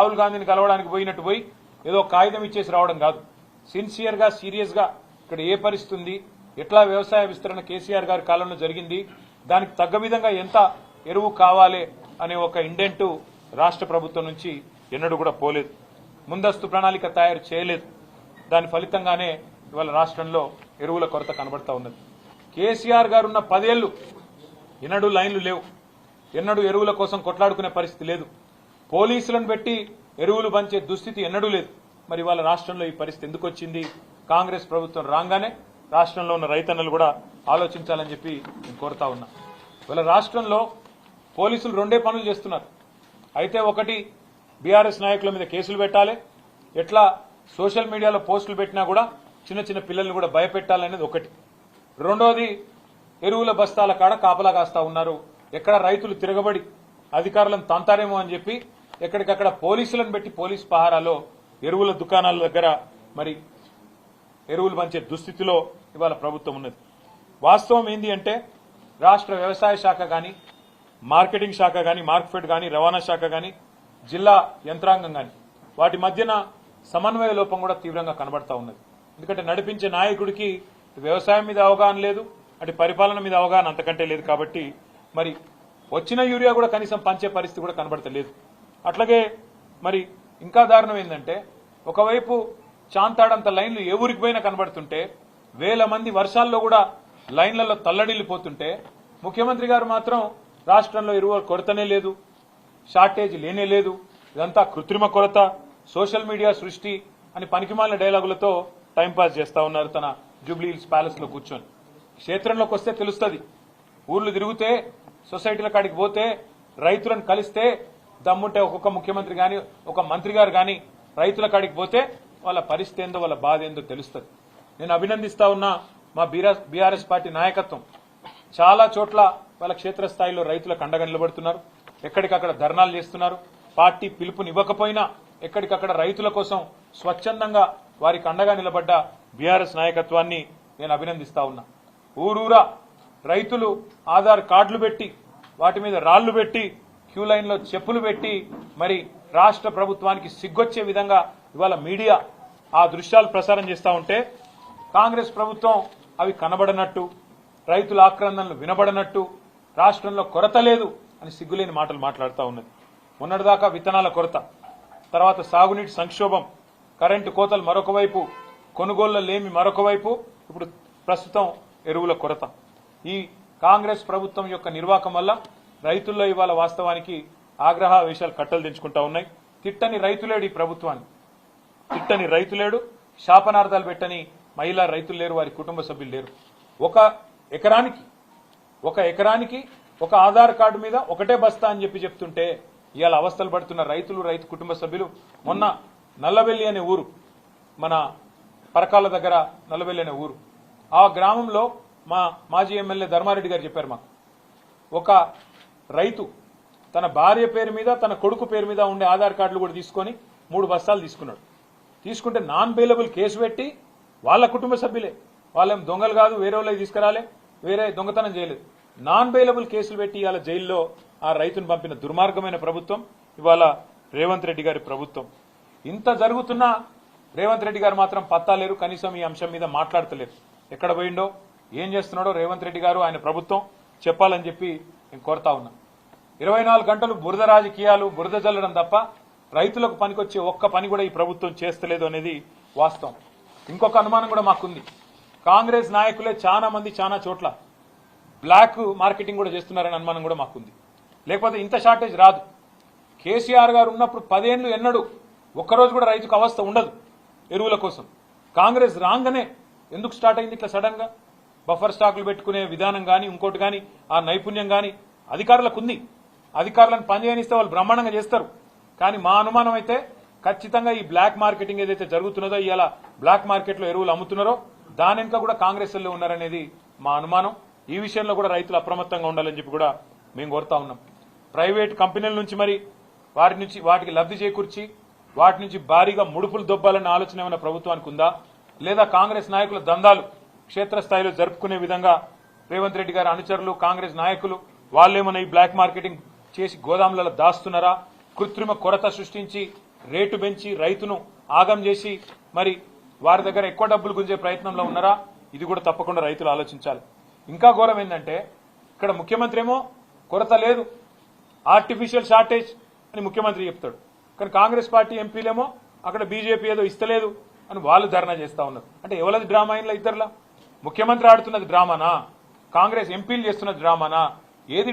రాహుల్ గాంధీని కలవడానికి పోయినట్టు పోయి ఏదో కాగితం ఇచ్చేసి రావడం కాదు. సిన్సియర్ గా సీరియస్ గా ఇక్కడ ఏ పరిస్థితి ఉంది, ఎట్లా వ్యవసాయ విస్తరణ కేసీఆర్ గారి కాలంలో జరిగింది, దానికి తగ్గ విధంగా ఎంత ఎరువు కావాలి అనే ఒక ఇండెంట్ రాష్ట్ర ప్రభుత్వం నుంచి ఎన్నడూ కూడా పోలేదు. ముందస్తు ప్రణాళిక తయారు చేయలేదు. దాని ఫలితంగానే ఇవాళ రాష్ట్రంలో ఎరువుల కొరత కనబడతా ఉన్నది. కేసీఆర్ గారు ఉన్న 10 ఏళ్లు ఎన్నడూ లైన్లు లేవు, ఎన్నడూ ఎరువుల కోసం కొట్లాడుకునే పరిస్థితి లేదు, పోలీసులను పెట్టి ఎరువులు పంచే దుస్థితి ఎన్నడూ లేదు. మరి ఇవాళ రాష్ట్రంలో ఈ పరిస్థితి ఎందుకు వచ్చింది? కాంగ్రెస్ ప్రభుత్వం రాగానే రాష్ట్రంలో ఉన్న రైతన్నలు కూడా ఆలోచించాలని చెప్పి నేను కోరుతా ఉన్నా. ఇవాళ రాష్ట్రంలో పోలీసులు 2 పనులు చేస్తున్నారు. అయితే ఒకటి బీఆర్ఎస్ నాయకుల మీద కేసులు పెట్టాలి, ఎట్లా సోషల్ మీడియాలో పోస్టులు పెట్టినా కూడా చిన్న చిన్న పిల్లల్ని కూడా భయపెట్టాలనేది ఒకటి. రెండోది ఎరువుల బస్తాల కాడ కాపలా కాస్తా ఉన్నారు. ఎక్కడ రైతులు తిరగబడి అధికారులను తంతారేమో అని చెప్పి ఎక్కడికక్కడ పోలీసులను పెట్టి పోలీస్ పహారాలో ఎరువుల దుకాణాల దగ్గర మరి ఎరువులు పంచే దుస్థితిలో ఇవాళ ప్రభుత్వం ఉన్నది. వాస్తవం ఏంది అంటే రాష్ట్ర వ్యవసాయ శాఖ కానీ, మార్కెటింగ్ శాఖ కానీ, మార్కెట్ కానీ, రవాణా శాఖ కానీ, జిల్లా యంత్రాంగం కానీ వాటి మధ్యన సమన్వయ లోపం కూడా తీవ్రంగా కనబడతా ఉన్నది. ఎందుకంటే నడిపించే నాయకుడికి వ్యవసాయం మీద అవగాహన లేదు, అటు పరిపాలన మీద అవగాహన అంతకంటే లేదు. కాబట్టి మరి వచ్చిన యూరియా కూడా కనీసం పంచే పరిస్థితి కూడా కనబడతలేదు. అట్లాగే మరి ఇంకా దారుణం ఏంటంటే ఒకవైపు చాంతాడంత లైన్లు ఏ ఊరికి పోయినా కనబడుతుంటే, వేల మంది వర్షాల్లో కూడా లైన్లలో తల్లడిల్లిపోతుంటే ముఖ్యమంత్రి గారు మాత్రం రాష్ట్రంలో ఎరువుల కొరతనే లేదు, షార్టేజ్ లేనే లేదు, ఇదంతా కృత్రిమ కొరత, సోషల్ మీడియా సృష్టి అని పనికిమాలిన డైలాగులతో టైంపాస్ చేస్తా ఉన్నారు తన జూబ్లీ హిల్స్ ప్యాలెస్ లో కూర్చొని. క్షేత్రంలోకి వస్తే తెలుస్తుంది. ఊర్లు తిరిగితే, సొసైటీల కాడికి పోతే, రైతులను కలిస్తే, దమ్ముంటే ఒక్కొక్క ముఖ్యమంత్రి గాని ఒక మంత్రి గారు గాని రైతుల కాడికి పోతే వాళ్ళ పరిస్థితి ఏందో, వాళ్ళ బాధ ఏందో తెలుస్తుంది. నేను అభినందిస్తా ఉన్నా మా బీఆర్ఎస్ పార్టీ నాయకత్వం. చాలా చోట్ల వాళ్ళ క్షేత్రస్థాయిలో రైతులకు అండగా నిలబడుతున్నారు, ఎక్కడికక్కడ ధర్నాలు చేస్తున్నారు. పార్టీ పిలుపునివ్వకపోయినా ఎక్కడికక్కడ రైతుల కోసం స్వచ్ఛందంగా వారికి అండగా నిలబడ్డ బీఆర్ఎస్ నాయకత్వాన్ని నేను అభినందిస్తా ఉన్నా. ఊరూరా రైతులు ఆధార్ కార్డులు పెట్టి, వాటి మీద రాళ్లు పెట్టి, క్యూ లైన్లో చెప్పులు పెట్టి మరి రాష్ట్ర ప్రభుత్వానికి సిగ్గొచ్చే విధంగా ఇవాళ మీడియా ఆ దృశ్యాలు ప్రసారం చేస్తూ ఉంటే కాంగ్రెస్ ప్రభుత్వం అవి కనబడనట్టు, రైతుల ఆక్రందనలు వినబడనట్టు, రాష్ట్రంలో కొరత లేదు అని సిగ్గులేని మాటలు మాట్లాడుతూ ఉన్నది. మొన్నటిదాకా విత్తనాల కొరత, తర్వాత సాగునీటి సంక్షోభం, కరెంటు కోతలు మరొక వైపు, కొనుగోళ్ల లేమి మరొక వైపు, ఇప్పుడు ప్రస్తుతం ఎరువుల కొరత. ఈ కాంగ్రెస్ ప్రభుత్వం యొక్క నిర్వాహకం వల్ల రైతుల్లో ఇవాళ వాస్తవానికి ఆగ్రహావేశాలు కట్టలు దించుకుంటా ఉన్నాయి. తిట్టని రైతులేడు ఈ ప్రభుత్వాన్ని, తిట్టని రైతులేడు, శాపనార్థాలు పెట్టని మహిళా రైతులు లేరు, వారి కుటుంబ సభ్యులు లేరు. ఒక ఎకరానికి ఒక ఆధార్ కార్డు మీద ఒకటే బస్తా అని చెప్తుంటే ఇవాళ అవస్థలు పడుతున్న రైతులు, రైతు కుటుంబ సభ్యులు. మొన్న నల్లవెల్లి అనే ఊరు, మన పరకాల దగ్గర నల్లవెల్లి అనే ఊరు, ఆ గ్రామంలో మా మాజీ ఎమ్మెల్యే ధర్మారెడ్డి గారు చెప్పారు మాకు, ఒక రైతు తన భార్య పేరు మీద, తన కొడుకు పేరు మీద ఉండే ఆధార్ కార్డులు కూడా తీసుకొని 3 బస్తాలు తీసుకున్నాడు. తీసుకుంటే నాన్ బెయిలబుల్ కేసు పెట్టి, వాళ్ళ కుటుంబ సభ్యులే, వాళ్ళేం దొంగలు కాదు, వేరే వాళ్ళకి తీసుకురాలే, వేరే దొంగతనం చేయలేదు, నాన్ బెయిలబుల్ కేసులు పెట్టి ఇవాళ జైల్లో ఆ రైతును పంపిన దుర్మార్గమైన ప్రభుత్వం ఇవాళ రేవంత్ రెడ్డి గారి ప్రభుత్వం. ఇంత జరుగుతున్నా రేవంత్ రెడ్డి గారు మాత్రం పత్తా లేరు, కనీసం ఈ అంశం మీద మాట్లాడతలేరు. ఎక్కడ పోయిండో, ఏం చేస్తున్నాడో రేవంత్ రెడ్డి గారు, ఆయన ప్రభుత్వం చెప్పాలని చెప్పి నేను కోరుతా ఉన్నా. 24 గంటలు బురద రాజకీయాలు, బురద జల్లడం తప్ప రైతులకు పనికొచ్చే ఒక్క పని కూడా ఈ ప్రభుత్వం చేస్తలేదు అనేది వాస్తవం. ఇంకొక అనుమానం కూడా మాకుంది, కాంగ్రెస్ నాయకులే చాలా మంది చాలా చోట్ల బ్లాక్ మార్కెటింగ్ కూడా చేస్తున్నారనే అనుమానం కూడా మాకుంది. లేకపోతే ఇంత షార్టేజ్ రాదు. కేసీఆర్ గారు ఉన్నప్పుడు 10 ఏళ్లు ఎన్నడూ ఒక్కరోజు కూడా రైతుకు అవస్థ ఉండదు ఎరువుల కోసం. కాంగ్రెస్ రాగానే ఎందుకు స్టార్ట్ అయింది ఇట్లా సడన్ గా? బఫర్ స్టాకులు పెట్టుకునే విధానం కానీ, ఇంకోటి కానీ, ఆ నైపుణ్యం కానీ అధికారులకు ఉంది. అధికారులను పనిచేయనిస్తే వాళ్ళు బ్రహ్మాండంగా చేస్తారు. కానీ మా అనుమానం అయితే ఖచ్చితంగా ఈ బ్లాక్ మార్కెటింగ్ ఏదైతే జరుగుతున్నదో, ఇవాళ బ్లాక్ మార్కెట్లో ఎరువులు అమ్ముతున్నారో దాని వెనుక కూడా కాంగ్రెస్ వాళ్ళు ఉన్నారనేది మా అనుమానం. ఈ విషయంలో కూడా రైతులు అప్రమత్తంగా ఉండాలని చెప్పి కూడా మేము కోరుతా ఉన్నాం. ప్రైవేట్ కంపెనీల నుంచి మరి వాటికి లబ్ధి చేకూర్చి వాటి నుంచి భారీగా ముడుపులు దొబ్బాలన్న ఆలోచన ఏమైనా ప్రభుత్వానికి ఉందా? లేదా కాంగ్రెస్ నాయకుల దందాలు క్షేత్రస్థాయిలో జరుపుకునే విధంగా రేవంత్ రెడ్డి గారి అనుచరులు, కాంగ్రెస్ నాయకులు వాళ్ళేమన్నా ఈ బ్లాక్ మార్కెటింగ్ చేసి గోదాములలో దాస్తున్నారా? కృత్రిమ కొరత సృష్టించి రేటు పెంచి రైతును ఆగం చేసి మరి వారి దగ్గర ఎక్కువ డబ్బులు గుంజే ప్రయత్నంలో ఉన్నారా? ఇది కూడా తప్పకుండా రైతులు ఆలోచించాలి. ఇంకా ఘోరం ఏంటంటే ఇక్కడ ముఖ్యమంత్రి ఏమో కొరత లేదు, ఆర్టిఫిషియల్ షార్టేజ్ అని ముఖ్యమంత్రి చెప్తాడు. కానీ కాంగ్రెస్ పార్టీ ఎంపీలేమో అక్కడ బీజేపీ ఏదో ఇస్తలేదు అని వాళ్ళు ధర్నా చేస్తా ఉన్నారు. అంటే ఎవరది డ్రామా అయినా ఇద్దరులా? ముఖ్యమంత్రి ఆడుతున్నది డ్రామానా? కాంగ్రెస్ ఎంపీలు చేస్తున్నది డ్రామానా? ఏది